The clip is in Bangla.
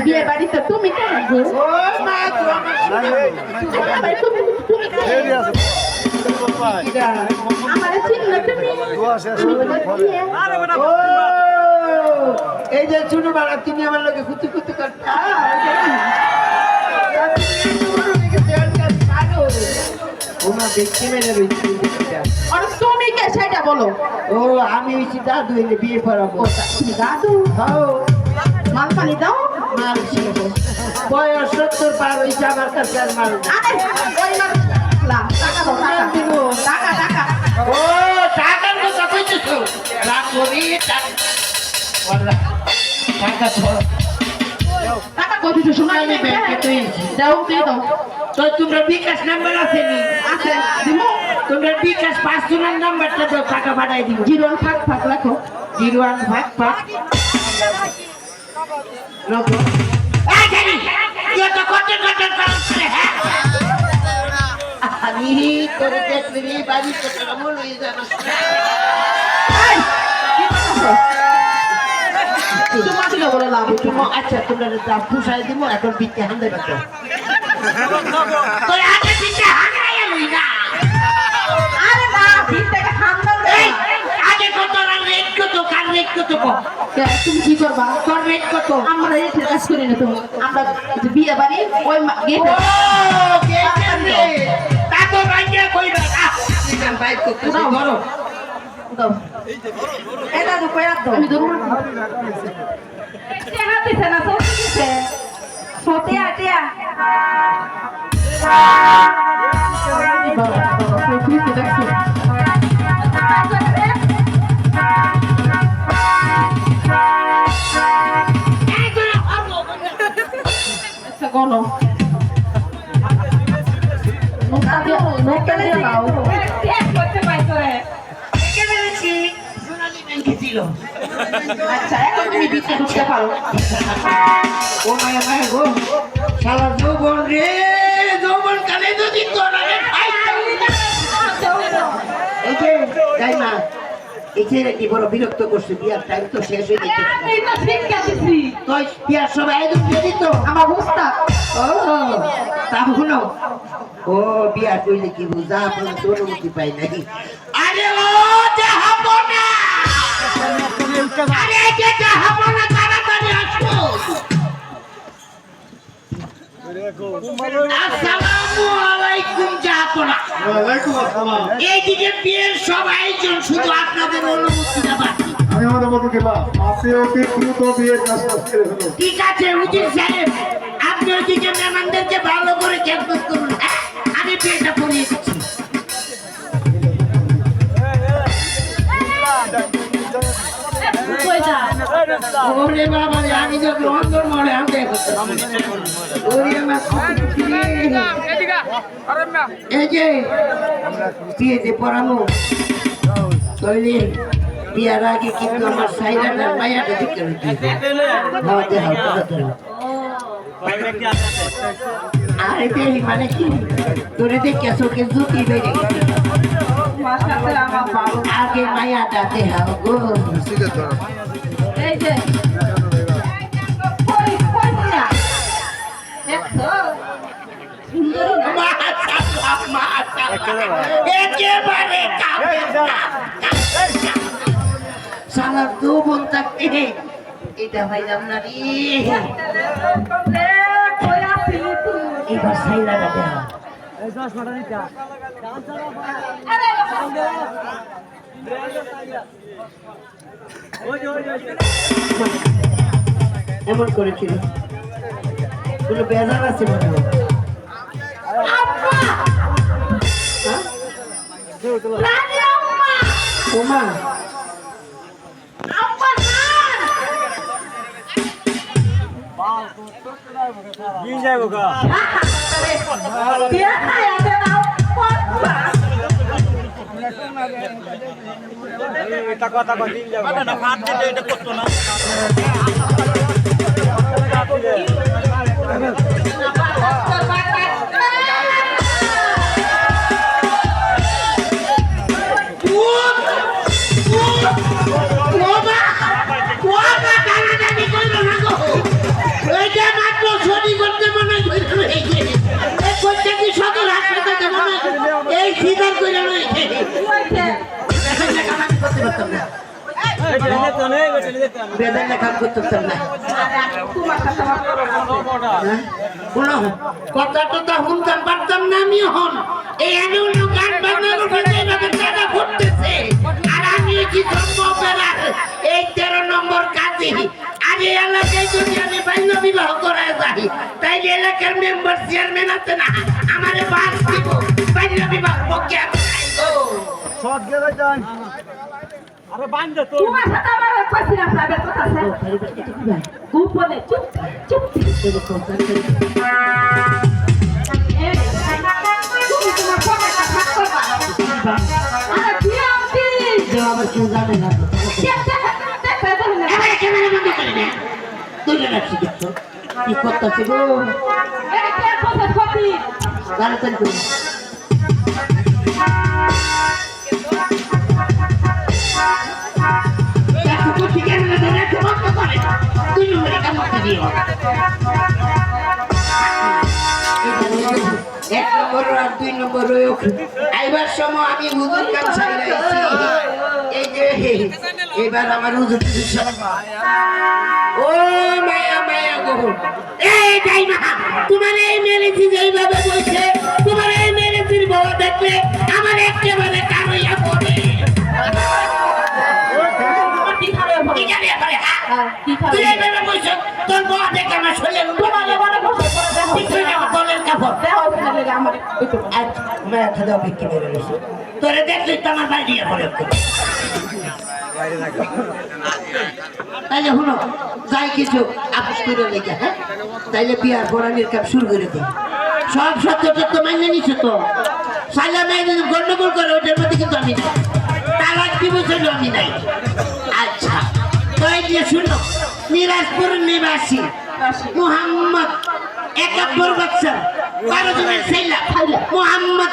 বিয়ে বাড়িতে তুমি কেন গো? ও মা আমার চিনল তুমি? এই যে শুনো বাড়া তুমি আমার লোকে কুতু কুতু করতা ওমা দেখতে মেরে রয়েছি আর তুমি কে সেটা বলো? ও আমি হইছি দাদু এলে বিয়ে করাবো তুমি দাদু? হাও মাল পানি দাও। মাল শেষ বয়স 70 পার হইছে আমার কাছে আর মাল না। আরে ওই মাল টাকা দাও, টাকা দিব, টাকা টাকা। ও টাকার কথা কইতেছো রাগ করি টাকা তো টাকা কই দিছো শোনা? আমি ব্যাংকে তুই দাও দিয়ে দাও। তো তোমরা বিকাশ নাম্বার আছে নি? আছে দিমু। তোমরা বিকাশ পার্সোনাল নাম্বারটা দাও টাকা পাঠাই দিব। 01 ফাঁক ফাঁক লেখো। 01 ভাগ ভাগ লোক এই জানি তুই তো কত কত কাজ করে হ্যাঁ আমি করে দেখলি বাড়ি থেকে আমল হয়ে যাবে। এই কি করছো? তোমার দিলে বলে লাভ হইতো না। আচ্ছা তোমরা যা পুষাই দিব এখন বিকে হান্দে বাতো তোর আগে বিকে হাঙ্গাই লই না। আরে না ভিত থেকে খান্দান দে। এই আগে কত রেট কত কার রেট কত কো তুমি কি করবা? তোর রেট কত? আমরা এই কাজ করি না তুমি। আমরা যে বিয়ে বাড়ি ওই গেটে ও গেটের রে তা তো বাইরে কইরা না নিজাম বাইর করতে ধরো দাও। এটা তো কইরা দাও। আমি ধরব না। টেহা দিছে না তো দিছে টিয়া টিয়া বাবা বাবা তুই কি দেখছিস? আচ্ছা গনো নোটটা দিয়ে দাও। টিয়া করতে পাইছো রে কে বলেছি সোনালী ব্যাংকে ছিল। আচ্ছা এখন তুমি বিতে ঢুকতে পারো। ও মায়া মায়া গো শালা যৌবন রে যৌবন কালে যদি তোরা রে খাইতাম এই যে যাই না এই যে কি বড় বিরক্ত করছে বিয়ার টাইম তো শেষ হয়ে গেছে। এই তো ঠিক কাটিছি তো বিয়ার সবাই একদম দিয়ে দিত আমার বুঝতা ও তা শুনো ও বিয়া কইলে কি বুঝা আপনার তোর মুক্তি পাই নাই। আরে ও দেখাব না আরে যে দেখাব না তাড়াতাড়ি আসো। আসসালামু আলাইকুম জাহাপনা। ওয়ালাইকুম আসসালাম। এইদিকে বিয়ের সব আয়োজন শুধু আপনাদের অনুমতিটা বাকি। আমি আমাদের মতো গেলাম আপনি অতি দ্রুত বিয়ের কাজটা ছেড়ে ফেলুন। ঠিক আছে উজির সাহেব আপনি ওইদিকে মেহমানদেরকে ভালো করে ক্যাম্পাস করুন হ্যাঁ? আমি বিয়েটা পড়িয়ে দিচ্ছি। কই যা ওরে বাবা রে আমি তো লন্ডন মোড়ে আমতে ওরে আমার এই যে বিয়েতে পড়ানো তৈরি বিয়ার আগে কিন্তু আমার সাইরাটার মায়াটা দিকে খাওয়াতে হয় আর এটাই মানে কি তোরে দেখে চোখে জুতি বেড়ে গেছে মাশাআল্লাহ আমার বাবু আগে মায়াটা দেখাও গো। এই যে কই কই না দেখো একেবারে সালা দু বোন থাকতে এটা ভাইলাম না রে। কই আসলি তুই এবার সাইলাটা দেখা আরে এমন করেছিল কোনো বেজার আছে মনে হয়। হ্যাঁ? রানী আম্মা ওমা আম্মা দিন যাইব গা বিয়া খায়া দে নাও পড়বা এটা কথা কই দিন যাইব না ফাট দিতে এটা করতে না ওমা টানাটানি করলো না গো। ওই যে পারতাম না বেদানে কাম করতাম না তোমার সাথে আমার হ্যাঁ? শোনো কথা টথা শুনতাম পারতাম না আমি হন এই এমন গান বাজনার উপরে এইভাবে টাকা ফুটতেছে আর আমি কি জন্মবেলার এই 13 নম্বর কাজে আর এই এলাকায় যদি আমি বাল্য বিবাহ করায় যাই তাইলে এলাকার মেম্বার চেয়ারম্যান আছে না আমারে বাস দিব বাল্য বিবাহ পক্ষে আমি চাইবো শর্ট গেলে যান আরে বান্ধ তো তোমার সাথে আমার কইছি না প্রাইভেট কথা আছে গোপনে চুপ চুপ এই তুমি তোমার পকেটে হাত করবা আরে কি আমতি যে আবার কেউ জানে না তো। এবার ক্যামেরা বন্ধ করে দে তুই রাখছি দেখছো কি করতেছে গো তাড়াতাড়ি করে দেখো তো ঠিক আছে না দেখো বন্ধ করে তুই নম্বরে কাম করতে দিও এক নম্বর আর 2 নম্বর আইবার সময় আমি হুজুর কাম ছাড়াইছি এই যে এবার আমার হুজুর ও মায়া মায়া গো এই ডাইমা তোমার এই মেরেছি যেইভাবে বলছে তোমার এই মেরেছির বউ দেখলে আমার একেবারে কারইয়া পড়ে কি খাবে কি জানি এবারে কি তুই খাবে এইভাবে বলছ তোর বউ দেখে আমার শরীরে তোমার মনে বসে পড়ে দেখো তুই আমার দলের কাপড় দেখো লাগে আমার একটু আজ মায়া খাওয়া বিক্রি করে রয়েছে তোরে দেখলে তো আমার বাড়ি দিয়ে পড়ে তাইলে শুনো যাই কিছু আপোষ করে লেগে হ্যাঁ তাইলে বিয়ার পড়ানির কাজ শুরু করে দিই সব সত্যটা তো মাইনে নিছো তো সাইলা মাইনে গন্ডগোল করে ওটার মধ্যে কিন্তু আমি নাই তালাক দিব ছিল আমি নাই আচ্ছা তাই দিয়ে শুনো নিরাজপুর নিবাসী মোহাম্মদ 71 বছর 12 জনের ছেলে মোহাম্মদ